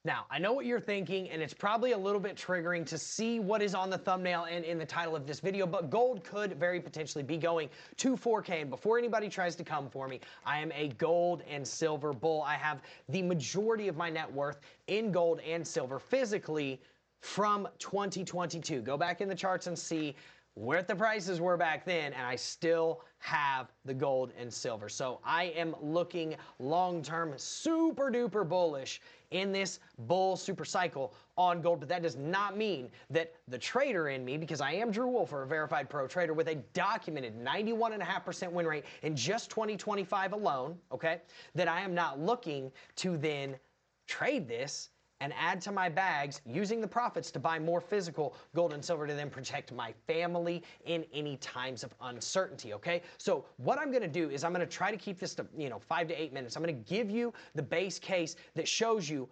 Now, I know what you're thinking, and it's probably a little bit triggering to see what is on the thumbnail and in the title of this video, but gold could very potentially be going to 4K. And before anybody tries to come for me, I am a gold and silver bull. I have the majority of my net worth in gold and silver physically from 2022. Go back in the charts and see what the prices were back then, and I still have the gold and silver. So I am looking long-term super duper bullish in this bull super cycle on gold, but that does not mean that the trader in me, because I am Drew Wolfer, a verified pro trader with a documented 91.5% win rate in just 2025 alone, okay, that I am not looking to then trade this and add to my bags using the profits to buy more physical gold and silver to then protect my family in any times of uncertainty, okay? So what I'm gonna do is I'm gonna try to keep this to, 5 to 8 minutes. I'm gonna give you the base case that shows you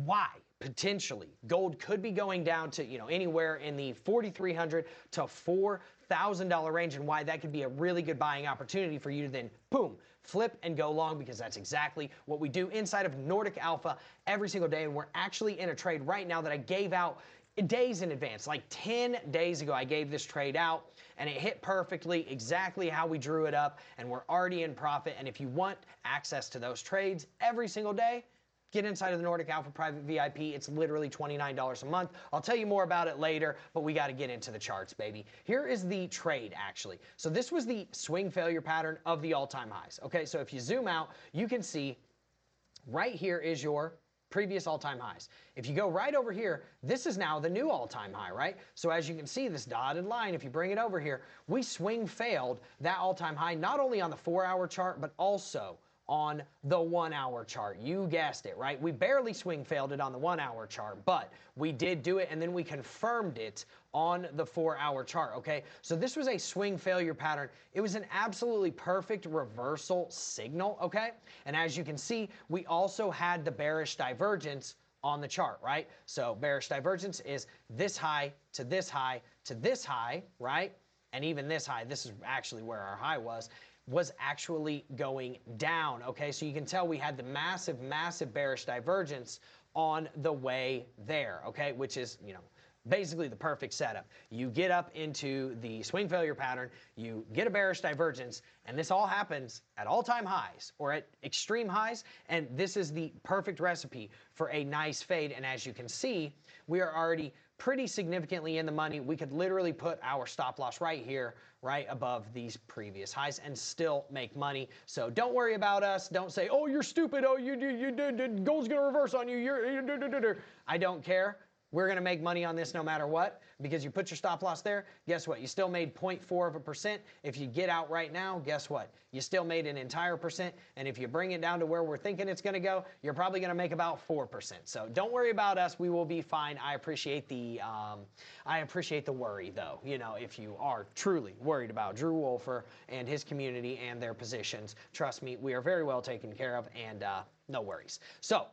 why potentially gold could be going down to, anywhere in the $4,300 to $4,000 range, and why that could be a really good buying opportunity for you to then, boom, flip and go long, because that's exactly what we do inside of Nordic Alpha every single day. And we're actually in a trade right now that I gave out days in advance. Like 10 days ago, I gave this trade out, and it hit perfectly, exactly how we drew it up, and we're already in profit. And if you want access to those trades every single day, get inside of the Nordic Alpha Private VIP. It's literally $29 a month. I'll tell you more about it later, but we got to get into the charts, baby. Here is the trade, actually. So this was the swing failure pattern of the all-time highs. Okay, so if you zoom out, you can see right here is your previous all-time highs. If you go right over here, this is now the new all-time high, right? So as you can see, this dotted line, if you bring it over here, we swing failed that all-time high, not only on the 4-hour chart, but also on the 1-hour chart. You guessed it, right? We barely swing failed it on the 1-hour chart, but we did do it, and then we confirmed it on the 4-hour chart, okay? So this was a swing failure pattern. It was an absolutely perfect reversal signal, okay? And as you can see, we also had the bearish divergence on the chart, right? So bearish divergence is this high to this high to this high, right? And even this high, this is actually where our high was actually going down, okay? So you can tell we had the massive, massive bearish divergence on the way there, okay? Which is, basically the perfect setup. You get up into the swing failure pattern, you get a bearish divergence, and this all happens at all-time highs or at extreme highs, and this is the perfect recipe for a nice fade. And as you can see, we are already pretty significantly in the money. We could literally put our stop loss right here, right above these previous highs, and still make money. So don't worry about us. Don't say, oh, you're stupid. Oh, you gold's gonna reverse on you. I don't care. We're going to make money on this no matter what, because you put your stop loss there. Guess what? You still made 0.4%. If you get out right now, guess what? You still made an entire percent. And if you bring it down to where we're thinking it's going to go, you're probably going to make about 4%. So don't worry about us. We will be fine. I appreciate the worry, though. If you are truly worried about Drew Wolfer and his community and their positions, trust me, we are very well taken care of, and no worries. So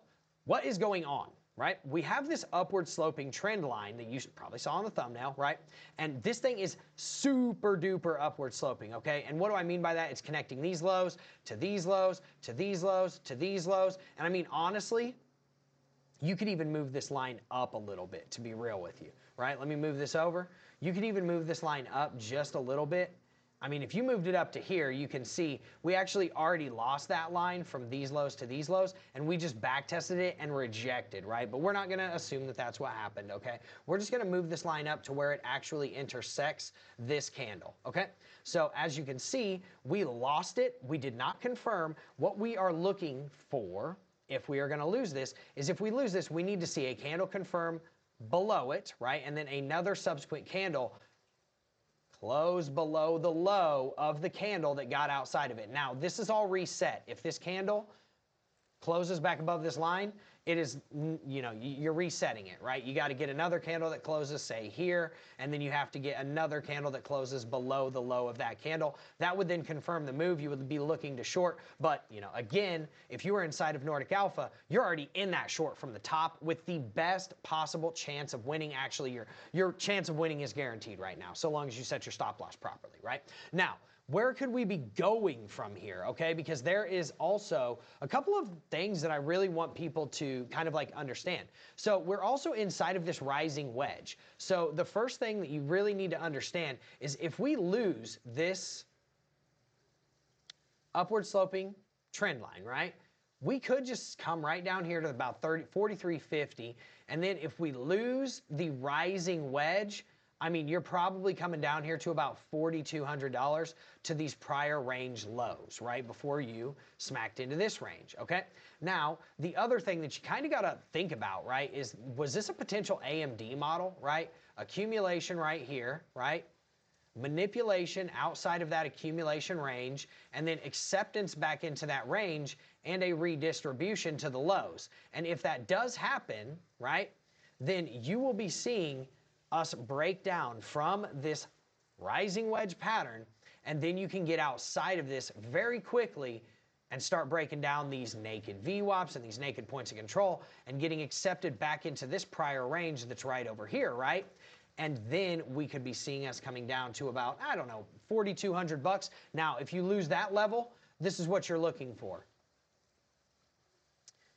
what is going on? Right? We have this upward sloping trend line that you probably saw on the thumbnail, right? And this thing is super duper upward sloping, okay? And what do I mean by that? It's connecting these lows to these lows, to these lows, to these lows. And I mean, honestly, you could even move this line up a little bit, to be real with you, right? Let me move this over. You could even move this line up just a little bit. I mean, if you moved it up to here, you can see we actually already lost that line from these lows to these lows, and we just back tested it and rejected, right? But we're not going to assume that that's what happened, okay? We're just going to move this line up to where it actually intersects this candle, okay? So as you can see, we lost it. We did not confirm. What we are looking for, if we are going to lose this, is if we lose this, we need to see a candle confirm below it, right? And then another subsequent candle close below the low of the candle that got outside of it. Now, this is all reset. If this candle closes back above this line, it is, you're resetting it, right? You got to get another candle that closes, say here, and then you have to get another candle that closes below the low of that candle. That would then confirm the move. You would be looking to short, but, again, if you were inside of Nordic Alpha, you're already in that short from the top with the best possible chance of winning. Actually, your chance of winning is guaranteed right now, so long as you set your stop loss properly, right? Now, where could we be going from here, okay? Because there is also a couple of things that I really want people to kind of like understand. So we're also inside of this rising wedge. So the first thing that you really need to understand is if we lose this upward sloping trend line, right? We could just come right down here to about 43.50, and then if we lose the rising wedge, I mean, you're probably coming down here to about $4,200 to these prior range lows, right? Before you smacked into this range, okay? Now, the other thing that you kind of got to think about, right, is was this a potential AMD model, right? Accumulation right here, right? Manipulation outside of that accumulation range, and then acceptance back into that range and a redistribution to the lows. And if that does happen, right, then you will be seeing us break down from this rising wedge pattern, and then you can get outside of this very quickly and start breaking down these naked VWAPs and these naked points of control and getting accepted back into this prior range that's right over here, right? And then we could be seeing us coming down to about, I don't know, 4,200 bucks. Now, if you lose that level, this is what you're looking for.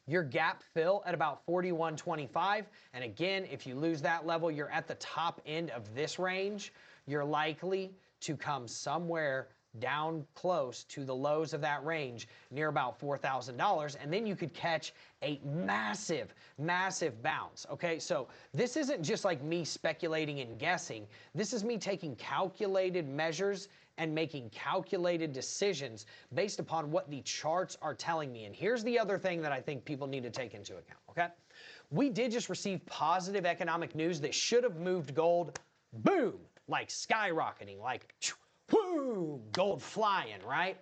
Your gap fill at about 41.25, and again, if you lose that level, you're at the top end of this range. You're likely to come somewhere down close to the lows of that range near about $4,000, and then you could catch a massive bounce. Okay, so this isn't just like me speculating and guessing. This is me taking calculated measures and making calculated decisions based upon what the charts are telling me. And here's the other thing that I think people need to take into account, okay? We did just receive positive economic news that should have moved gold, boom, like skyrocketing, like whoo, gold flying, right?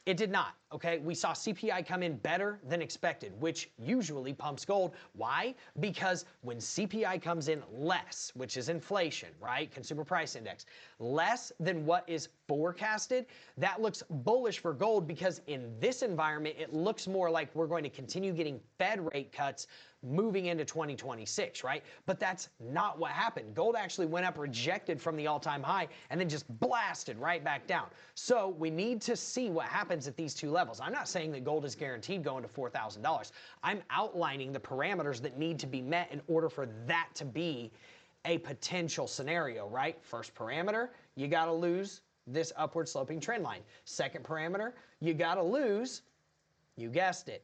It did not, okay? We saw CPI come in better than expected, which usually pumps gold. Why? Because when CPI comes in less, which is inflation, right? Consumer Price Index, less than what is forecasted, that looks bullish for gold because in this environment, it looks more like we're going to continue getting Fed rate cuts moving into 2026, right? But that's not what happened. Gold actually went up, rejected from the all-time high, and then just blasted right back down. So we need to see what happens at these two levels. I'm not saying that gold is guaranteed going to $4,000. I'm outlining the parameters that need to be met in order for that to be a potential scenario, right? First parameter, you got to lose this upward sloping trend line. Second parameter, you got to lose, you guessed it,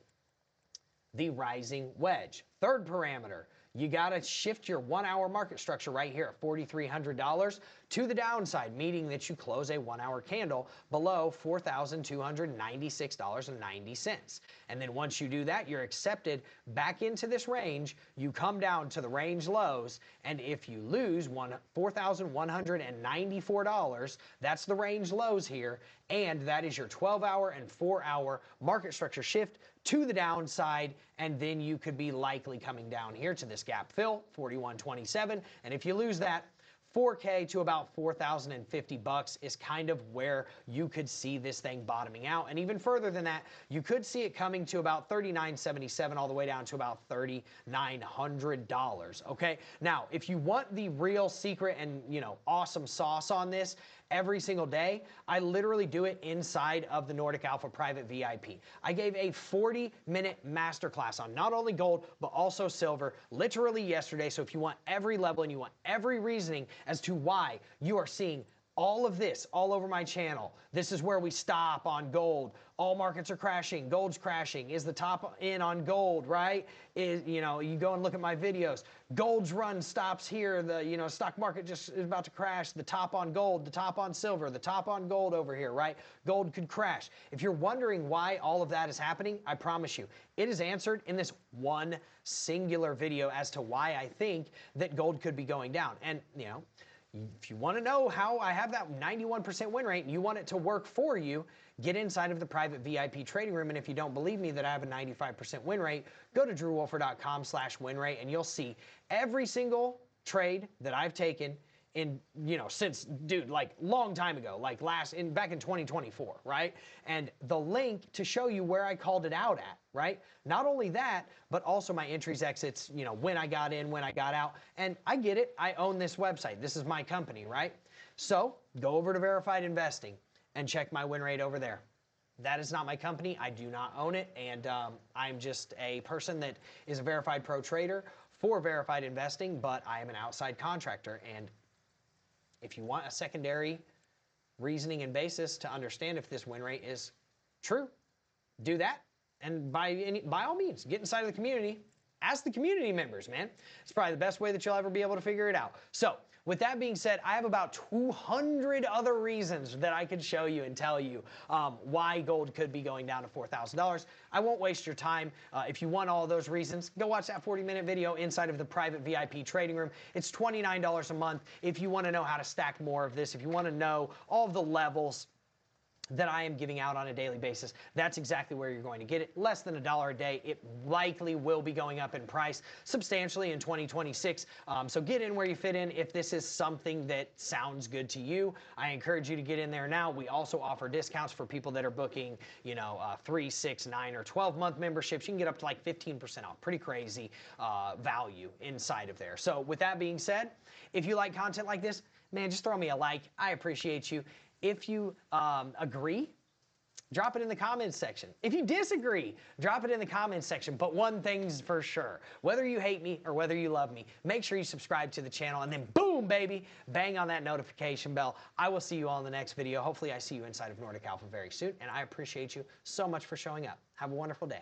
the rising wedge. Third parameter, you got to shift your 1 hour market structure right here at $4,300 to the downside, meaning that you close a 1 hour candle below $4,296.90. And then once you do that, you're accepted back into this range. You come down to the range lows, and if you lose $4,194, that's the range lows here, and that is your 12-hour and 4-hour market structure shift to the downside, and then you could be likely coming down here to this gap fill, 41.27, and if you lose that, 4K to about 4,050 bucks is kind of where you could see this thing bottoming out. And even further than that, you could see it coming to about 39.77 all the way down to about $3,900. Okay. Now, if you want the real secret and, awesome sauce on this, every single day, I literally do it inside of the Nordic Alpha Private VIP. I gave a 40-minute masterclass on not only gold, but also silver, literally yesterday. So if you want every level and you want every reasoning as to why you are seeing all of this all over my channel, this is where we stop on gold. All markets are crashing. Gold's crashing. Is the top in on gold, right? You go and look at my videos. Gold's run stops here. The, stock market just is about to crash. The top on gold, the top on silver, the top on gold over here, right? Gold could crash. If you're wondering why all of that is happening, I promise you, it is answered in this one singular video as to why I think that gold could be going down. And, if you want to know how I have that 91% win rate and you want it to work for you, get inside of the private VIP trading room. And if you don't believe me that I have a 95% win rate, go to drewolfer.com/win rate and you'll see every single trade that I've taken in, since, like long time ago, like back in 2024, right? And the link to show you where I called it out at, right? Not only that, but also my entries, exits, when I got in, when I got out. And I get it. I own this website. This is my company, right? So go over to Verified Investing. and check my win rate over there. That is not my company. I do not own it, and I'm just a person that is a verified pro trader for verified investing, but I am an outside contractor. And if you want a secondary reasoning and basis to understand if this win rate is true, do that. And by all means, get inside of the community. Ask the community members, man. It's probably the best way that you'll ever be able to figure it out. So, with that being said, I have about 200 other reasons that I could show you and tell you why gold could be going down to $4,000. I won't waste your time. If you want all those reasons, go watch that 40-minute video inside of the private VIP trading room. It's $29 a month. If you want to know how to stack more of this, if you want to know all of the levels that I am giving out on a daily basis, that's exactly where you're going to get it. Less than $1 a day. It likely will be going up in price substantially in 2026. So get in where you fit in. If this is something that sounds good to you, I encourage you to get in there now. We also offer discounts for people that are booking, 3, 6, 9, or 12-month memberships. You can get up to like 15% off. Pretty crazy value inside of there. So with that being said, if you like content like this, man, just throw me a like. I appreciate you. If you agree, drop it in the comments section. If you disagree, drop it in the comments section. But one thing's for sure, whether you hate me or whether you love me, make sure you subscribe to the channel, and then boom, baby, bang on that notification bell. I will see you all in the next video. Hopefully I see you inside of Nordic Alpha very soon, and I appreciate you so much for showing up. Have a wonderful day.